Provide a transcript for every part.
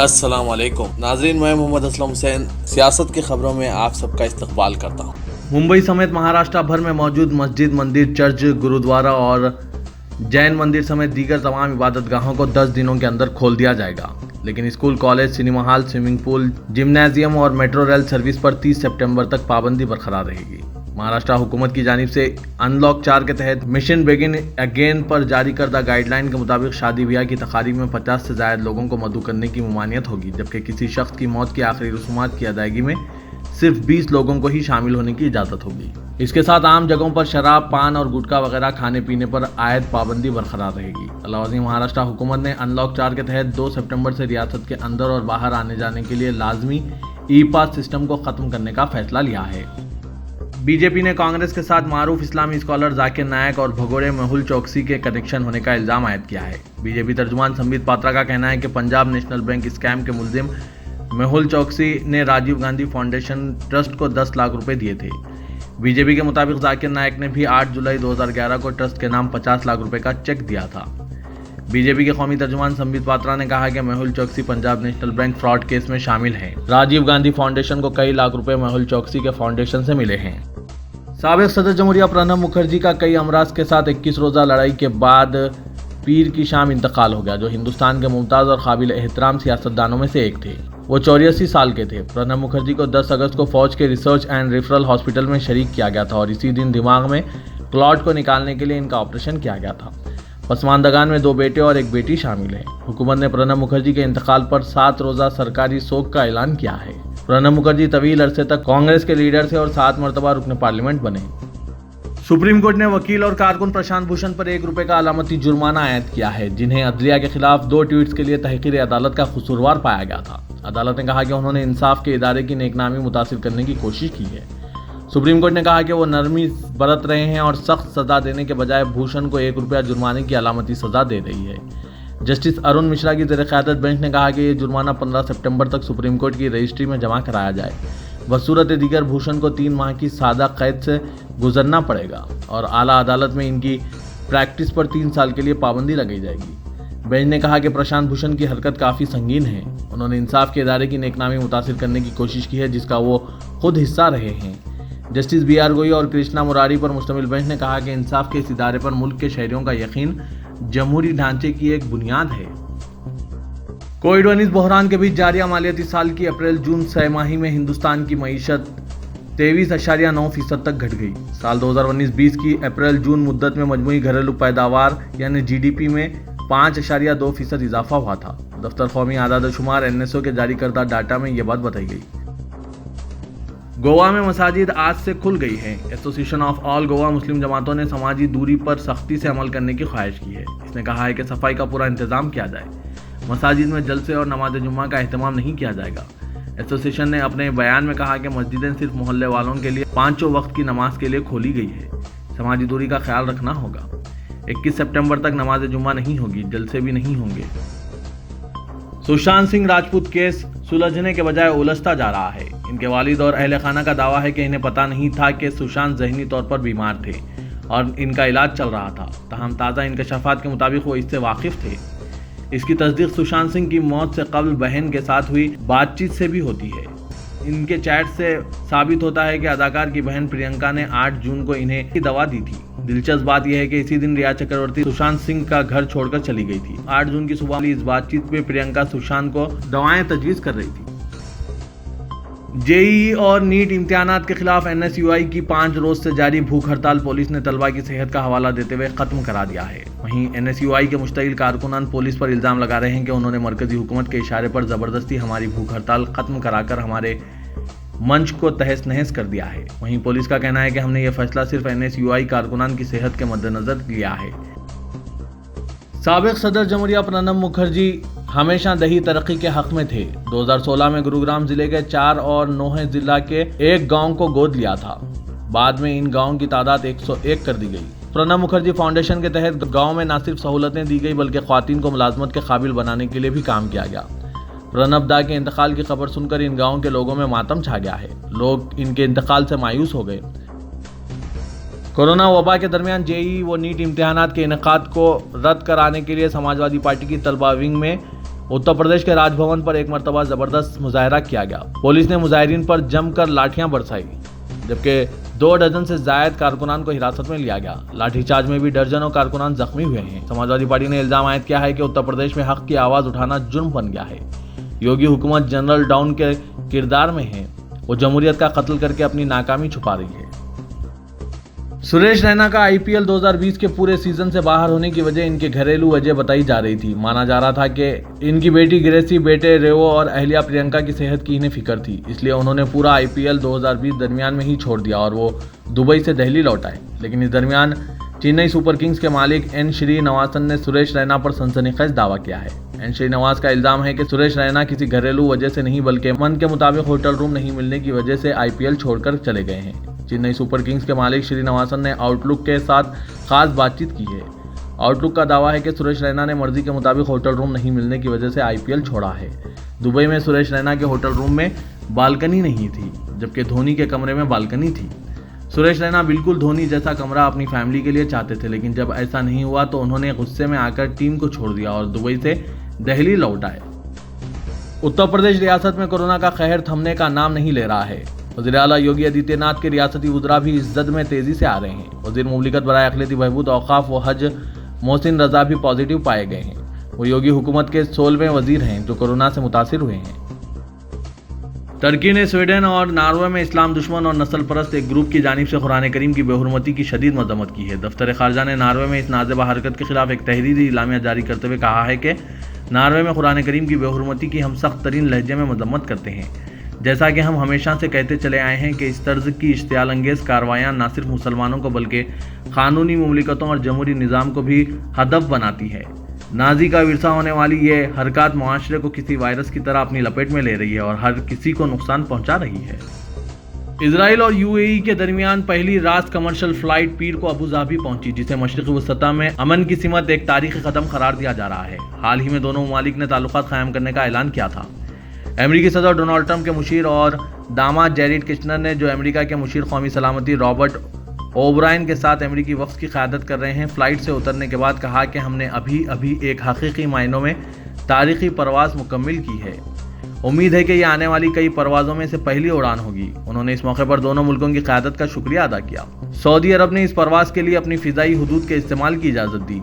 अस्सलाम वालेकुम नाजरीन, मैं मोहम्मद असलम हुसैन सियासत की खबरों में आप सबका इस्तकबाल करता हूँ। मुंबई समेत महाराष्ट्र भर में मौजूद मस्जिद, मंदिर, चर्च, गुरुद्वारा और जैन मंदिर समेत दीगर तमाम इबादतगाहों को 10 दिनों के अंदर खोल दिया जाएगा, लेकिन school, college, cinema hall, swimming pool, gymnasium और मेट्रो रेल सर्विस पर 30 सितंबर तक पाबंदी बरकरार रहेगी। महाराष्ट्र हुकूमत की जानिब से अनलॉक 4 के तहत मिशन बिगिन अगेन पर जारी करदा गाइडलाइन के मुताबिक शादी ब्याह की तकारीब में 50 से ज़ायद लोगों को मदऊ करने की ममानियत होगी, जबकि किसी शख्स की मौत की आखिरी रसूमात की अदायगी में सिर्फ 20 लोगों को ही शामिल होने की इजाज़त होगी। इसके साथ आम जगहों पर शराब, पान और गुटखा वगैरह खाने पीने पर आयद पाबंदी बरकरार रहेगी। अलावा महाराष्ट्र हुकूमत ने अनलॉक 4 के तहत 2 सितंबर से रियासत के अंदर और बाहर आने जाने के लिए लाजमी ई पास सिस्टम को ख़त्म करने का फैसला लिया है। बीजेपी ने कांग्रेस के साथ मारूफ इस्लामी स्कॉलर जाकिर नायक और भगोड़े मेहुल चौकसी के कनेक्शन होने का इल्ज़ाम आयद किया है। बीजेपी तर्जुमान संबित पात्रा का कहना है कि पंजाब नेशनल बैंक स्कैम के मुल्जिम मेहुल चौकसी ने राजीव गांधी फाउंडेशन ट्रस्ट को 10 लाख रुपए दिए थे। बीजेपी के मुताबिक जाकिर नायक ने भी 8 जुलाई 2011 को ट्रस्ट के नाम 50 लाख रुपए का चेक दिया था। बीजेपी के कौमी तर्जुमान संबित पात्रा ने कहा कि मेहुल चौकसी Punjab national bank fraud case में शामिल हैं। राजीव गांधी फाउंडेशन को कई लाख रुपए मेहुल चौकसी के फाउंडेशन से मिले हैं। साबिक सदर जमहूरिया प्रणब मुखर्जी का कई अमराज के साथ 21 रोज़ा लड़ाई के बाद पीर की शाम इंतकाल हो गया, जो हिंदुस्तान के मुमताज़ और काबिल एहतराम सियासतदानों में से एक थे। वो 84 साल के थे। प्रणब मुखर्जी को 10 अगस्त को फौज के रिसर्च एंड रेफरल हॉस्पिटल में शरीक किया गया था और इसी दिन दिमाग में क्लॉट को निकालने के लिए इनका ऑपरेशन किया गया था। पसमानदगान में 2 बेटे और 1 बेटी शामिल है। हुकूमत ने प्रणब मुखर्जी के इंतकाल पर 7 रोज़ा सरकारी शोक का ऐलान किया है। प्रणब मुखर्जी तवील अरसे तक कांग्रेस के लीडर थे और 7 मरतबा रुकन पार्लियामेंट बने। सुप्रीम कोर्ट ने वकील और कारकुन प्रशांत भूषण पर 1 रुपए का अलामती जुर्माना आयद किया है, जिन्हें अदलिया के खिलाफ 2 ट्वीट्स के लिए तहकीर अदालत का कसूरवार पाया गया था। अदालत ने कहा कि उन्होंने इंसाफ के इदारे की नेकनामी मुतासिर करने की कोशिश की है। सुप्रीम कोर्ट ने कहा कि वो नरमी बरत रहे हैं और सख्त सजा देने के बजाय भूषण को 1 रुपया जुर्माने की अलामती सजा दे रही है। जस्टिस अरुण मिश्रा की ज़ेर क़यादत बेंच ने कहा कि ये जुर्माना 15 सितंबर तक सुप्रीम कोर्ट की रजिस्ट्री में जमा कराया जाए। बसूरत दीगर भूषण को 3 माह की सादा कैद से गुजरना पड़ेगा और आला अदालत में इनकी प्रैक्टिस पर 3 साल के लिए पाबंदी लगाई जाएगी। बेंच ने कहा कि प्रशांत भूषण की हरकत काफ़ी संगीन है। उन्होंने इंसाफ के इदारे की नेकनामी मुतासिर करने की कोशिश की है, जिसका वो खुद हिस्सा रहे हैं। जस्टिस BR गोई और कृष्णा मुरारी पर मुश्तमिल बेंच ने कहा कि इंसाफ के इस इदारे पर मुल्क के शहरियों का यकीन जमहूरी ढांचे की एक बुनियाद है। कोविड-19 बहरान के बीच जारी मालियाती साल की अप्रैल-जून छमाही में हिंदुस्तान की मईशत 23.9% तक घट गई। साल 2019-20 की अप्रैल-जून मुद्दत में मजमूई घरेलू पैदावार यानी GDP में 5.2% इजाफा हुआ था। दफ्तर कौमी आदाद-ओ-शुमार NSO के जारी करदा डाटा में यह बात बताई गई। गोवा में मसाजिद आज से खुल गई हैं। एसोसिएशन ऑफ ऑल गोवा मुस्लिम जमातों ने समाजी दूरी पर सख्ती से अमल करने की ख्वाहिश की है। इसने कहा है कि सफाई का पूरा इंतजाम किया जाए। मसाजिद में जलसे और नमाज जुम्मा का एहतमाम नहीं किया जाएगा। एसोसिएशन ने अपने बयान में कहा कि मस्जिदें सिर्फ मोहल्ले वालों के लिए 5 वक्त की नमाज के लिए खोली गई है। समाजी दूरी का ख्याल रखना होगा। 21 सितंबर तक नमाज जुम्मा नहीं होगी, जलसे भी नहीं होंगे। सुशांत सिंह राजपूत केस सुलझने के बजाय उलझता जा रहा है। इनके वालिद और अहले खाना का दावा है कि इन्हें पता नहीं था कि सुशांत जहनी तौर पर बीमार थे और इनका इलाज चल रहा था। तहम ताज़ा इंकशाफात के मुताबिक वो इससे वाकिफ थे। इसकी तस्दीक सुशांत सिंह की मौत से कबल बहन के साथ हुई बातचीत से भी होती है। इनके चैट से साबित होता है कि अदाकार की बहन प्रियंका ने 8 जून को इन्हें दवा दी थी। दिलचस्प बात यह है कि इसी दिन रिया चक्रवर्ती सुशांत सिंह का घर छोड़कर चली गई थी। 8 जून की सुबह इस बातचीत में प्रियंका सुशांत को दवाएं तजवीज़ कर रही थी। JEE और नीट इम्तिहानात के खिलाफ NSUI की 5 रोज से जारी भूख हड़ताल पुलिस ने तलबा की सेहत का हवाला देते हुए खत्म करा दिया है। वहीं NSUI के मुश्तगिल कारकुनान पुलिस पर इल्ज़ाम लगा रहे हैं कि उन्होंने मरकजी हुकूमत के इशारे पर ज़बरदस्ती हमारी भूख हड़ताल खत्म कराकर हमारे मंच को तहस नहस कर दिया है। वहीं पुलिस का कहना है कि हमने यह फैसला सिर्फ NSUI कारकुनान की सेहत के मद्देनजर लिया है। साबिक सदर जमहूरिया प्रणब मुखर्जी हमेशा दही तरक्की के हक में थे। 2016 में गुरुग्राम जिले के 4 और नोहे जिला के 1 गांव को गोद लिया था। बाद में इन गांवों की तादाद 101 कर दी गई। प्रणब मुखर्जी फाउंडेशन के तहत गांव में न सिर्फ सहूलतें दी गई बल्कि ख्वातीन को मुलाजमत के काबिल बनाने के लिए भी काम किया गया। प्रणब दा के इंतकाल की खबर सुनकर इन गाँव के लोगों में मातम छा गया है। लोग इनके इंतकाल से मायूस हो गए। कोरोना वबा के दरमियान JEE व नीट इम्तिहानात के इनेकाद को रद्द कराने के लिए समाजवादी पार्टी की तलबा विंग में उत्तर प्रदेश के राजभवन पर एक मरतबा जबरदस्त मुजाहरा किया गया। पुलिस ने मुजाहिरीन पर जमकर लाठियां बरसाई, जबकि 2 दर्जन से जायद कारकुनान को हिरासत में लिया गया। लाठीचार्ज में भी दर्जनों कारकुनान जख्मी हुए हैं। समाजवादी पार्टी ने इल्जाम आयद किया है कि उत्तर प्रदेश में हक की आवाज उठाना जुर्म बन गया है। योगी हुकूमत जनरल डाउन के किरदार में है, वो जमहूरियत का कत्ल करके अपनी नाकामी छुपा रही है। सुरेश रैना का आईपीएल 2020 के पूरे सीजन से बाहर होने की वजह इनके घरेलू वजह बताई जा रही थी। माना जा रहा था कि इनकी बेटी ग्रेसी, बेटे रेवो और अहलिया प्रियंका की सेहत की इन्हें फिक्र थी, इसलिए उन्होंने पूरा आईपीएल 2020 दरमियान में ही छोड़ दिया और वो दुबई से दिल्ली लौट आए। लेकिन इस दरमियान चेन्नई सुपर किंग्स के मालिक एन श्रीनिवासन ने सुरेश रैना पर सनसनीखेज दावा किया है। एन श्रीनिवास का इल्जाम है कि सुरेश रैना किसी घरेलू वजह से नहीं बल्कि मन के मुताबिक होटल रूम नहीं मिलने की वजह से आईपीएल छोड़कर चले गए हैं। चेन्नई सुपर किंग्स के मालिक श्रीनिवासन ने आउटलुक के साथ खास बातचीत की है। आउटलुक का दावा है कि सुरेश रैना ने मर्जी के मुताबिक होटल रूम नहीं मिलने की वजह से आईपीएल छोड़ा है। दुबई में सुरेश रैना के होटल रूम में बालकनी नहीं थी, जबकि धोनी के कमरे में बालकनी थी। सुरेश रैना बिल्कुल धोनी जैसा कमरा अपनी फैमिली के लिए चाहते थे, लेकिन जब ऐसा नहीं हुआ तो उन्होंने गुस्से में आकर टीम को छोड़ दिया और दुबई से दिल्ली लौट आए। उत्तर प्रदेश रियासत में कोरोना का कहर थमने का नाम नहीं ले रहा है। वज़ीर आला योगी आदित्यनाथ के रियासती वज़रा भी इस जद में तेजी से आ रहे हैं। वज़ीर मुमलिकत बराए अक़लियती बहबूद औक़ाफ़ व हज मोहसिन रज़ा भी पॉजिटिव पाए गए हैं। वो योगी हुकूमत के 16वें वज़ीर हैं जो कोरोना से मुतासिर हुए हैं। टर्की ने स्वीडन और नॉर्वे में इस्लाम दुश्मन और नस्ल परस्त एक ग्रुप की जानिब से कुरान करीम की बेहुरमती की शदीद मज़म्मत की है। दफ्तर ख़ारजा ने नॉर्वे में इस नाज़िबा हरकत के खिलाफ एक तहरीरी इलामिया जारी करते हुए कहा है कि नॉर्वे में कुरान करीम की बेहुरमती की हम सख्त तरीन लहजे में मज़म्मत करते हैं। जैसा कि हम हमेशा से कहते चले आए हैं कि इस तर्ज की इश्तियाल अंगेज़ कार्रवाइयाँ न सिर्फ मुसलमानों को बल्कि कानूनी मुमलिकतों और जमहूरी निज़ाम को भी हदफ बनाती है। नाजी का विरसा होने वाली ये हरकत मुआशरे को किसी वायरस की तरह अपनी लपेट में ले रही है और हर किसी को नुकसान पहुंचा रही है। इजराइल और यूएई के दरमियान पहली रात कमर्शियल फ्लाइट पीर को अबू धाबी पहुंची, जिसे मशरिक़ी वसता में अमन की सिमत एक तारीख़ी कदम करार दिया जा रहा है। हाल ही में दोनों ममालिक ने ताल्लुकात कायम करने का ऐलान किया था। अमेरिकी सदर डोनाल्ड ट्रंप के मुशीर और दामाद जैरेड किश्नर ने, जो अमेरिका के मुशीर कौमी सलामती रॉबर्ट ओब्रायन के साथ अमेरिकी वफ़द की क़यादत कर रहे हैं, फ़्लाइट से उतरने के बाद कहा कि हमने अभी अभी एक हकीकी मायनों में तारीख़ी परवाज़ मुकम्मिल की है। उम्मीद है कि ये आने वाली कई परवाज़ों में से पहली उड़ान होगी। उन्होंने इस मौके पर दोनों मुल्कों की क़यादत का शुक्रिया अदा किया। सऊदी अरब ने इस परवाज़ के लिए अपनी फ़िज़ाई हुदूद के इस्तेमाल की इजाज़त दी।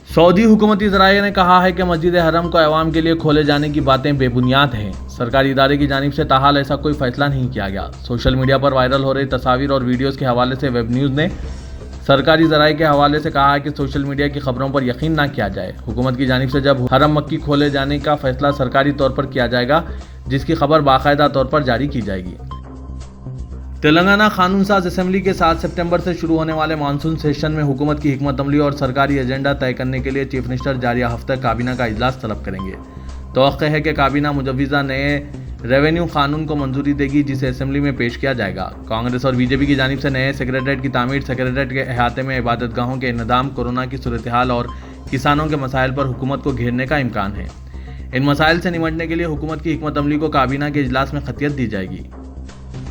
सऊदी हुकूमती ज़राए ने कहा है कि मस्जिद हरम को अवाम के लिए खोले जाने की बातें बेबुनियाद हैं। सरकारी इदारे की जानिब से ताहाल ऐसा कोई फैसला नहीं किया गया। सोशल मीडिया पर वायरल हो रही तस्वीर और वीडियोज़ के हवाले से वेब न्यूज़ ने सरकारी ज़राए के हवाले से कहा है कि सोशल मीडिया की खबरों पर यकीन ना किया जाए। हुकूमत की जानिब से जब हरम मक्की खोले जाने का फैसला सरकारी तौर पर किया जाएगा, जिसकी खबर बाकायदा तौर पर जारी की जाएगी। तेलंगाना कानून साज असेंबली के 7 सितंबर से शुरू होने वाले मानसून सेशन में हुकूमत की हिकमत अमली और सरकारी एजेंडा तय करने के लिए चीफ मिनिस्टर जारिया हफ्ते काबीना का इजलास तलब करेंगे। तवक्को है कि काबीना मुजव्विज़ा नए रेवेन्यू कानून को मंजूरी देगी, जिसे असेंबली में पेश किया जाएगा। कांग्रेस और बीजेपी की जानिब से नए सेक्रेटरीट की तामीर, सेक्रेटरीट के अहाते में इबादतगाहों के इंतजाम, कोरोना की सूरत हाल और किसानों के मसाइल पर हुकूमत को घेरने का इम्कान है। इन मसाइल से निपटने के लिए हुकूमत की हिकमत अमली को काबीना के इजलास में खतियत दी जाएगी।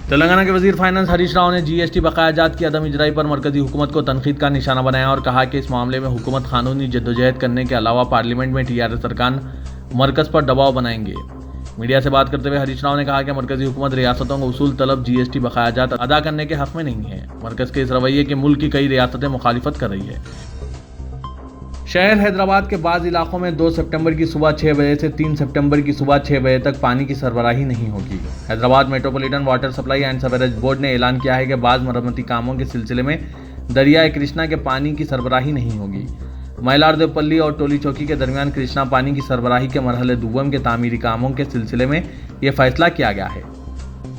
तेलंगाना के वजीर फाइनेंस हरीश राव ने जीएसटी बकायाजात की अदम इजराई पर मरकजी हुकूमत को तनकीद का निशाना बनाया और कहा कि इस मामले में हुकूमत कानूनी जद्दोजहद करने के अलावा पार्लियामेंट में टीआरएस अरकान मरकज़ पर दबाव बनाएंगे। मीडिया से बात करते हुए हरीश राव ने कहा कि मरकजी हुकूमत रियासतों को उसूल तलब जीएसटी बकायाजात अदा करने के हक में नहीं है। मरकज़ के इस रवैये के मुल्क की कई रियासतें मुखालिफत कर रही है। शहर हैदराबाद के बाज़ इलाकों में 2 सितंबर की सुबह 6 बजे से 3 सितंबर की सुबह 6 बजे तक पानी की सरबराही नहीं होगी। Hyderabad metropolitan water supply and sewerage board ने ऐलान किया है कि बाज़ मरम्मती कामों के सिलसिले में दरियाए कृष्णा के पानी की सरबराही नहीं होगी। मैलारदेवपल्ली और टोली चौकी के दरमियान कृष्णा पानी की सरबराही के मरहले दुव्वम के तामीरी कामों के सिलसिले में यह फैसला किया गया है।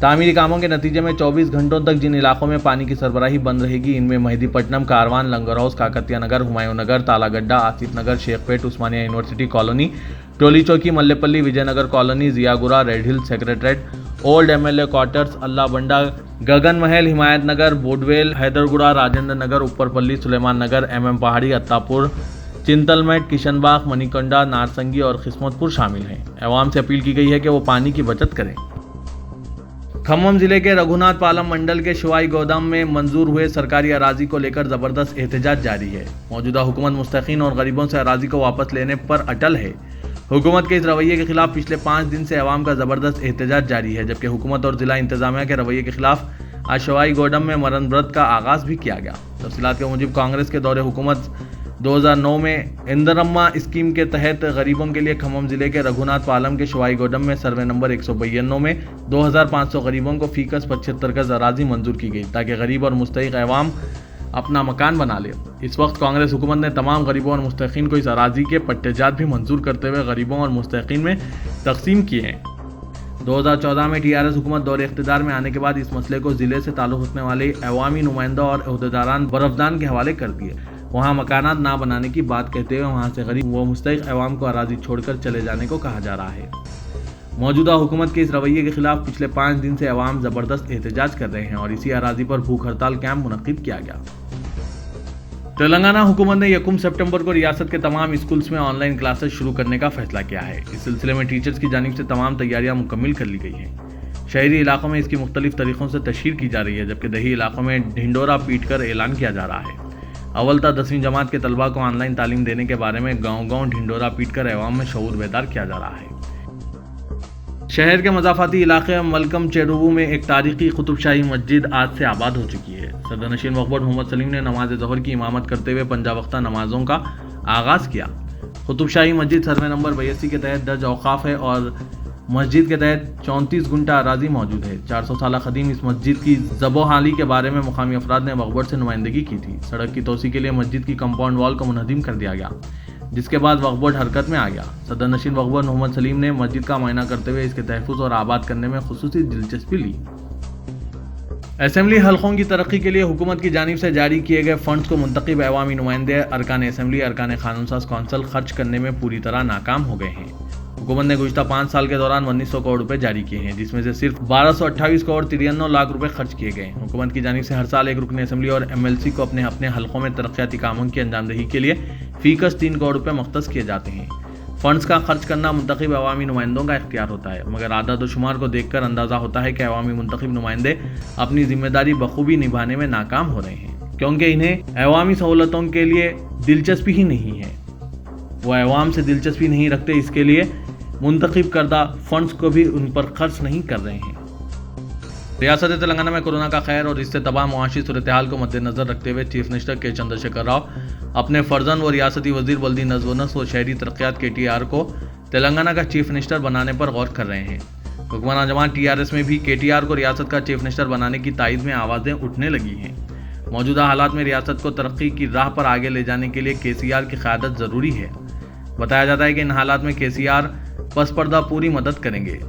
तामीरी कामों के नतीजे में 24 घंटों तक जिन इलाकों में पानी की सरबराही बंद रहेगी, इनमें मेहदीपट्टनम, कारवान, लंगर हाउस, काकतिया नगर, हुमायूं नगर, तालागड्डा, आसिफ नगर, शेखपेट, उस्मानिया यूनिवर्सिटी कॉलोनी, टोली चौकी, मल्लेपल्ली, विजयनगर कॉलोनी, जियागुरा, रेड हिल सेक्रेटरेट, ओल्ड एमएलए क्वार्टर्स, अल्लाह बंडा, गगन महल, हिमायत नगर, बोडवेल, हैदरगुड़ा, राजेंद्र नगर, ऊपरपल्ली, सुलेमान नगर, एमएम पहाड़ी, अत्तापुर, चिंतलमेट, किशनबाग, मणिकंडा, नारसंगी और किस्मतपुर शामिल हैं। अवाम से अपील की गई है कि वो पानी की बचत करें। खम्मम जिले के रघुनाथ पालम मंडल के शिवाई गोदाम में मंजूर हुए सरकारी अराजी को लेकर जबरदस्त एहतजाज जारी है। मौजूदा हुकूमत मुस्तकीन और गरीबों से अराजी को वापस लेने पर अटल है। हुकूमत के इस रवैये के खिलाफ पिछले 5 दिन से अवाम का ज़बरदस्त एहतजाज जारी है, जबकि हुकूमत और जिला इंतजामिया के रवैये के खिलाफ आज शवाई गोडम में मरण व्रत का आगाज़ भी किया गया। तफसीलात के मुताबिक कांग्रेस के दौरे हुकूमत 2009 में इंदिरम्मा स्कीम के तहत गरीबों के लिए खम्मम जिले के रघुनाथ पालम के शवाई गोडम में सर्वे नंबर 192 में 2500 गरीबों को फीकस 75 गज अराजी मंजूर की गई ताकि गरीब और मुस्तहिक अवाम अपना मकान बना ले। इस वक्त कांग्रेस हुकूमत ने तमाम गरीबों और मुस्तहिकीन को इस अराजी के पट्टेजात भी मंजूर करते हुए गरीबों और मुस्तहिकीन में तकसीम किए हैं। 2014 में टीआरएस हुकूमत दौरे इख्तिदार में आने के बाद इस मसले को जिले से ताल्लुक़ रखने वाले अवामी नुमाइंदा और अहदेदारान बरफदान के हवाले कर दिए। वहाँ मकानात ना बनाने की बात कहते हुए वहाँ से गरीब व मुस्तहिक अवाम को अराजी छोड़कर चले जाने को कहा जा रहा है। मौजूदा हुकूमत के इस रवैये के खिलाफ पिछले 5 दिन से अवाम ज़बरदस्त एहतजाज कर रहे हैं और इसी अराजी पर भूख हड़ताल कैंप मुनक्किद किया गया। तेलंगाना हुकूमत ने 1 सितंबर को रियासत के तमाम स्कूल्स में ऑनलाइन क्लासेस शुरू करने का फैसला किया है। इस सिलसिले में टीचर्स की जानिब से तमाम तैयारियां मुकम्मल कर ली गई हैं। शहरी इलाकों में इसकी मुख्तलिफ तरीक़ों से तशहीर की जा रही है, जबकि दही इलाकों में ढिंडोरा पीट कर ऐलान किया जा रहा है। अव्वल ता 10वीं जमात के तलबा को ऑनलाइन तालीम देने के बारे में गाँव-गाँव ढिंडोरा पीट कर अवाम में शऊर बेदार किया जा रहा है। शहर के मज़ाफ़ाती इलाके मलकम चेडुबू में एक तारीखी कुतुबशाही मस्जिद आज से आबाद हो चुकी है। सदरनशीन वक्फ मोहम्मद सलीम ने नमाज ज़ोहर की इमामत करते हुए पंजावक्ता नमाजों का आगाज़ किया। कुतुबशाही मस्जिद सर्वे नंबर 82 के तहत दर्ज औकाफ है और मस्जिद के तहत 34 गुंटा अराजी मौजूद है। 400 साल कदीम इस मस्जिद की ज़बोहाली के बारे में मुकामी अफराद ने वक्फ बोर्ड से नुमाइंदगी की थी। सड़क की तोसी के लिए मस्जिद की कंपाउंड वॉल को मुनहदिम कर दिया गया, जिसके बाद वक्फ बोर्ड हरकत में आ गया। सदरनशीन वक्फ बोर्ड मोहम्मद सलीम ने मस्जिद का मुआयना करते हुए इसके तहफ़्फ़ुज़ और आबाद करने में खुसूसी दिलचस्पी ली। असेंबली हलकों की तरक्की के लिए हुकूमत की जानिब से जारी किए गए फंड्स को मुंतखब अवामी नुमाइंदे अरकान असेंबली अरकान कानून साज कौंसल खर्च करने में पूरी तरह नाकाम हो गए हैं। हुकूमत ने गुज़िश्ता 5 साल के दौरान 1900 करोड़ रुपए जारी किए हैं, जिसमें से सिर्फ 1228 करोड़ 93 लाख रुपए खर्च किए गए। हुकूमत की जानिब से हर साल एक रुकन असेंबली और MLC को अपने अपने हलकों में तरक्याती कामों की अंजामदही के लिए फीकस 3 करोड़ रुपए मख्तस किए जाते हैं। फंड्स का खर्च करना मुंतखब अवामी नुमाइंदों का इख्तियार होता है, मगर आदत व शुमार को देखकर अंदाज़ा होता है कि अवामी मुंतखब नुमाइंदे अपनी जिम्मेदारी बखूबी निभाने में नाकाम हो रहे हैं, क्योंकि इन्हें अवामी सहूलतों के लिए दिलचस्पी ही नहीं है। वह अवाम से दिलचस्पी नहीं रखते, इसके लिए मुंतखब करदा फंड्स को भी उन पर खर्च नहीं कर रहे हैं। रियासत तेलंगाना में कोरोना का खैर और इससे तबाह मुआशी सूरत हाल को मद्देनजर रखते हुए चीफ मिनिस्टर के चंद्रशेखर राव अपने फर्जन व रियासती वजीर बल्दी नज़्म व नस्र व शहरी तरक्यात KTR को तेलंगाना का चीफ मिनिस्टर बनाने पर गौर कर रहे हैं। हुक्मरान जमात TRS में भी KTR को रियासत का चीफ मिनिस्टर बनाने की तायद में आवाज़ें उठने लगी हैं। मौजूदा हालात में रियासत को तरक्की की राह पर आगे ले जाने के लिए KCR की क़यादत ज़रूरी है। बताया जाता है कि इन हालात में KCR पसपर्दा पूरी मदद करेंगे।